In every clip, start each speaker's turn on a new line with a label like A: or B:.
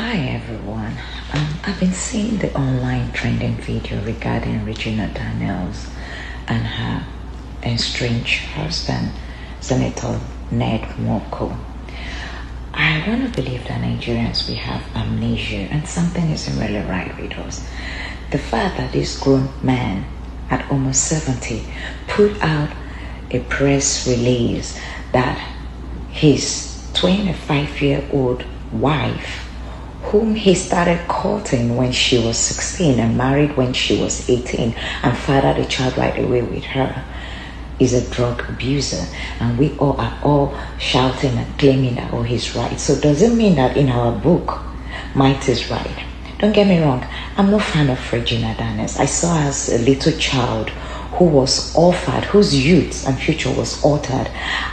A: Hi everyone. I've been seeing the online trending video regarding Regina Daniels and her estranged husband, Senator Ned Nwoko. I want to believe that Nigerians, we have amnesia and something isn't really right with us. The fact that this grown man at almost 70 put out a press release that his 25-year-old wife, whom he started courting when she was 16 and married when she was 18 and fathered a child right away with her, is a drug abuser, and we all are all shouting and claiming that he's right. So does it mean that in our book might is right? Don't get me wrong, I'm no fan of Regina Daniels. I saw her as a little child who was offered, whose youth and future was altered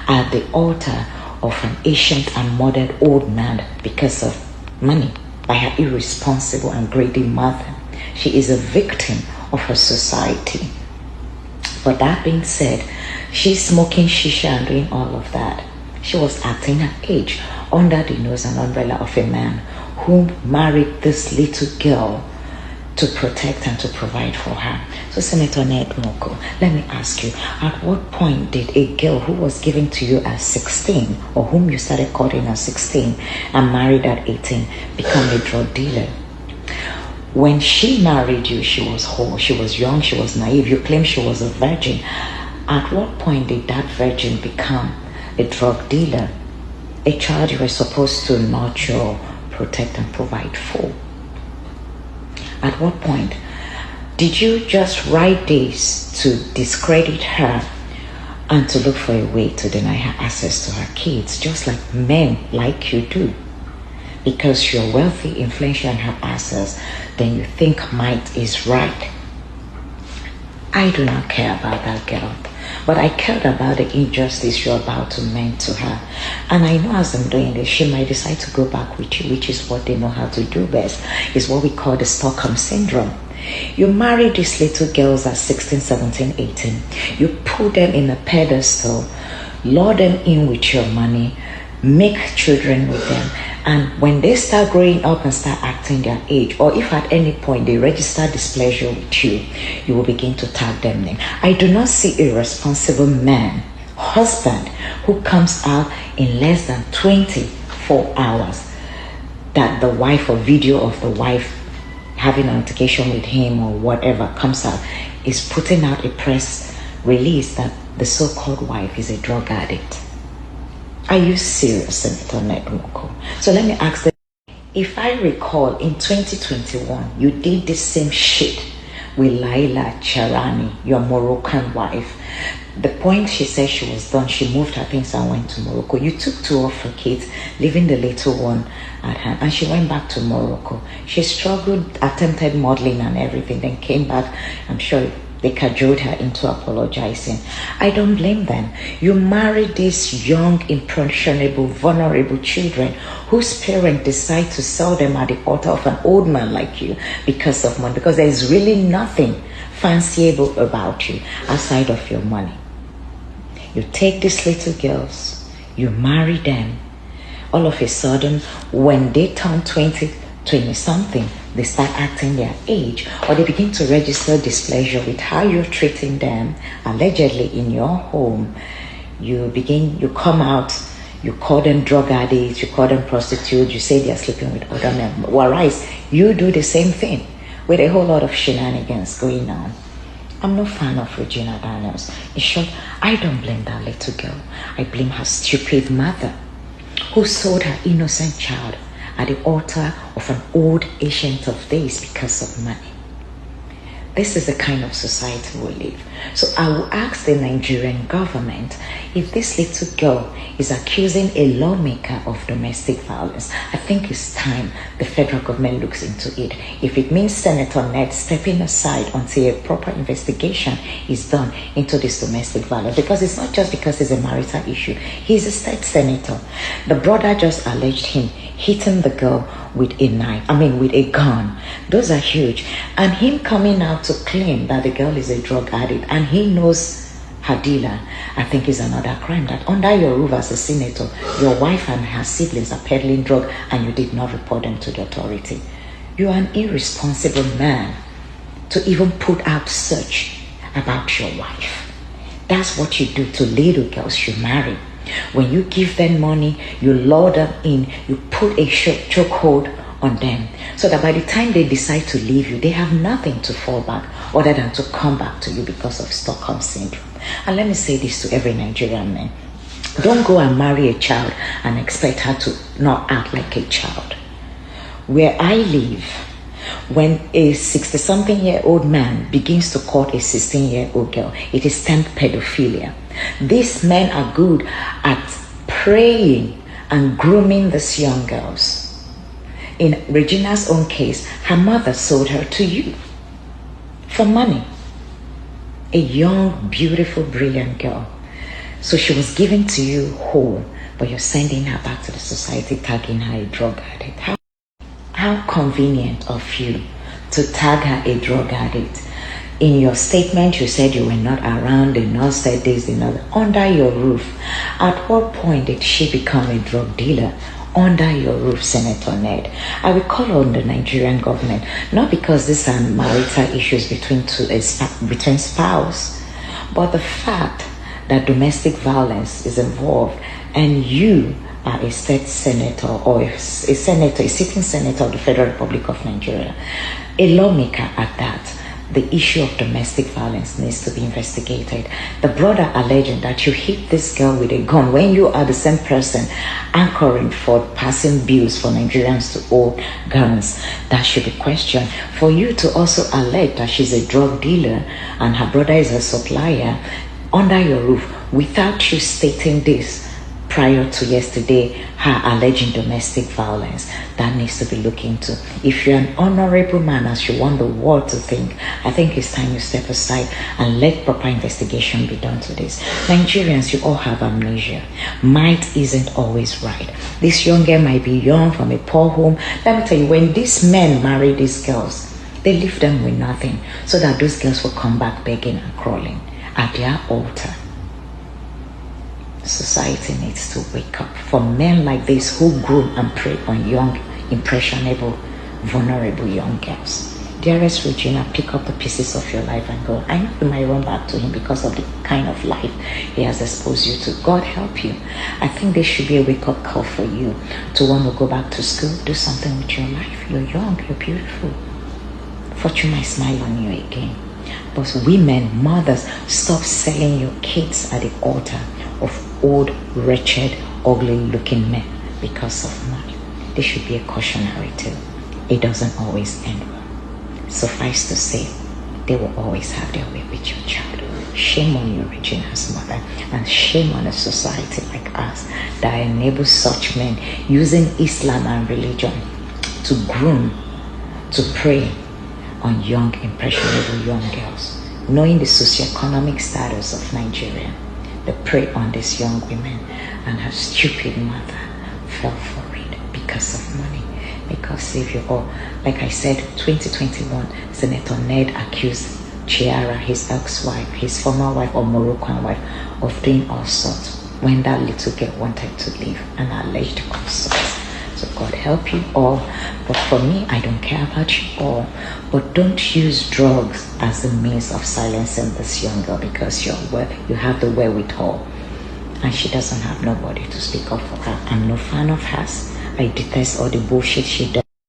A: at the altar of an ancient and modern old man because of money by her irresponsible and greedy mother. She is a victim of her society. But that being said, she's smoking shisha and doing all of that. She was acting her age under the nose and umbrella of a man who married this little girl to protect and to provide for her. So Senator Ned Nwoko, let me ask you, at what point did a girl who was given to you at 16 or whom you started courting at 16 and married at 18 become a drug dealer? When she married you, she was whole, she was young, she was naive. You claim she was a virgin. At what point did that virgin become a drug dealer? A child you were supposed to nurture, protect, and provide for. At what point did you just write this to discredit her and to look for a way to deny her access to her kids, just like men like you do? Because you're wealthy, influential, and have access, then you think might is right. I do not care about that girl, but I cared about the injustice you're about to mean to her. And I know as I'm doing this, she might decide to go back with you, which is what they know how to do best. It's what we call the Stockholm Syndrome. You marry these little girls at 16, 17, 18. You put them in a pedestal, lure them in with your money, make children with them. And when they start growing up and start acting their age, or if at any point they register displeasure with you, you will begin to tag them name. I do not see a responsible man, husband, who comes out in less than 24 hours that the wife or video of the wife having an altercation with him or whatever comes out is putting out a press release that the so-called wife is a drug addict. Are you serious, Senator Ned Nwoko? So let me ask them, if I recall in 2021, you did the same shit with Laila Charani, your Moroccan wife. The point she said she was done, she moved her things and went to Morocco. You took two of her kids, leaving the little one at her, and she went back to Morocco. She struggled, attempted modeling and everything, then came back. I'm sure they cajoled her into apologizing. I don't blame them. You married these young, impressionable, vulnerable children whose parents decide to sell them at the altar of an old man like you because of money, because there is really nothing fanciable about you outside of your money. You take these little girls, you marry them. All of a sudden, when they turn 20 something, they start acting their age, or they begin to register displeasure with how you're treating them, allegedly in your home. You come out, you call them drug addicts, you call them prostitutes, you say they're sleeping with other men. Whereas you do the same thing with a whole lot of shenanigans going on. I'm no fan of Regina Daniels. In short, I don't blame that little girl. I blame her stupid mother who sold her innocent child at the altar of an old ancient of days because of money. This is the kind of society we live. So I will ask the Nigerian government, if this little girl is accusing a lawmaker of domestic violence, I think it's time the federal government looks into it. If it means Senator Ned stepping aside until a proper investigation is done into this domestic violence, because it's not just because it's a marital issue. He's a state senator. The brother just alleged him hitting the girl with a gun. Those are huge. And him coming out to claim that the girl is a drug addict and he knows her dealer, I think is another crime. That under your roof as a senator, your wife and her siblings are peddling drug and you did not report them to the authority. You are an irresponsible man to even put out search about your wife. That's what you do to little girls you marry. When you give them money, you lure them in, you put a chokehold on them, so that by the time they decide to leave you, they have nothing to fall back other than to come back to you because of Stockholm Syndrome. And let me say this to every Nigerian man. Don't go and marry a child and expect her to not act like a child. Where I live, when a 60-something-year-old man begins to court a 16-year-old girl, it is termed pedophilia. These men are good at preying and grooming these young girls. In Regina's own case, her mother sold her to you for money. A young, beautiful, brilliant girl. So she was given to you whole, but you're sending her back to the society, tagging her a drug addict. How convenient of you to tag her a drug addict. In your statement, you said you were not around, the nurse said this, the nurse, under your roof. At what point did she become a drug dealer? Under your roof, Senator Ned. I will call on the Nigerian government, not because these are marital issues between spouse, but the fact that domestic violence is involved and you are a state senator or a sitting senator of the Federal Republic of Nigeria, a lawmaker at that. The issue of domestic violence needs to be investigated. The brother alleging that you hit this girl with a gun when you are the same person anchoring for passing bills for Nigerians to own guns, that should be questioned. For you to also allege that she's a drug dealer and her brother is a supplier under your roof without you stating this prior to yesterday, her alleging domestic violence, that needs to be looked into. If you're an honorable man, as you want the world to think, I think it's time you step aside and let proper investigation be done to this. Nigerians, you all have amnesia. Might isn't always right. This young girl might be young from a poor home. Let me tell you, when these men marry these girls, they leave them with nothing so that those girls will come back begging and crawling at their altar. Society needs to wake up. For men like this who groom and prey on young, impressionable, vulnerable young girls. Dearest Regina, pick up the pieces of your life and go. I know you might run back to him because of the kind of life he has exposed you to. God help you. I think there should be a wake-up call for you to want to go back to school, do something with your life. You're young, you're beautiful. Fortune might smile on you again. But women, mothers, stop selling your kids at the altar of old, wretched, ugly-looking men because of money. This should be a cautionary tale. It doesn't always end well. Suffice to say, they will always have their way with your child. Shame on you, Regina's mother, and shame on a society like us that enables such men using Islam and religion to groom, to prey on young, impressionable young girls. Knowing the socioeconomic status of Nigeria, they prey on these young women, and her stupid mother fell for it because of money. Because save you all, like I said, 2021, Senator Ned accused Chiara, his ex-wife, his former wife or Moroccan wife, of doing all sorts when that little girl wanted to leave, and alleged consorts. So God help you all. But for me, I don't care about you all. But don't use drugs as a means of silencing this young girl, because you have the wherewithal. And she doesn't have nobody to speak up for her. I'm no fan of hers. I detest all the bullshit she does.